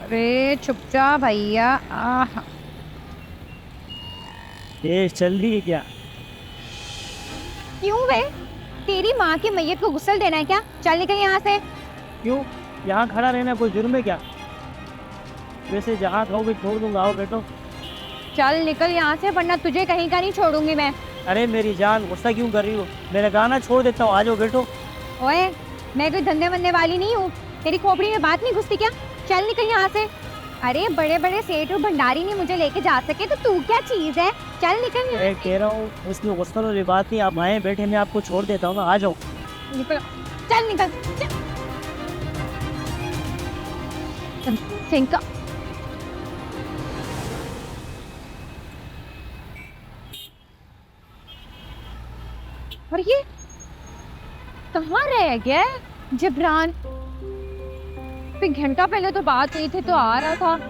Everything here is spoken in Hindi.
अरे चुप जा भैया। आह। ये चल रही है क्या? क्यों बे? तेरी माँ की मैयत को गुस्ल देना है क्या? चल निकल यहाँ से। क्यों? यहाँ खड़ा रहना कोई जुर्म है क्या? वैसे जहाँ कहोगे छोड़ दूंगा, आओ बैठो। चल निकल यहाँ से वरना तुझे कहीं का नहीं छोड़ूंगी मैं। अरे मेरी जान, गुस्सा क्यों कर रही हो? मैंने कहा ना छोड़ देता हूँ, आ जाओ बैठो। ओए, मैं कोई धंधे बनने वाली नहीं हूँ। तेरी खोपड़ी में बात नहीं घुसती क्या? चल निकल यहाँ से। अरे बड़े बड़े सेठ और भंडारी नहीं मुझे लेके जा सके तो तू क्या चीज है? चल निकल यहाँ मैं कह रहा हूँ उसमें गुस्सा वाली बात नहीं, आप आए बैठे, मैं आपको छोड़ देता हूँ ना, आ जाओ। से। निकल। चल निकल। चल। फेंका। और ये कहाँ रह गया है? जबरान। फिर घंटा पहले तो बात हुई थी तो आ रहा था।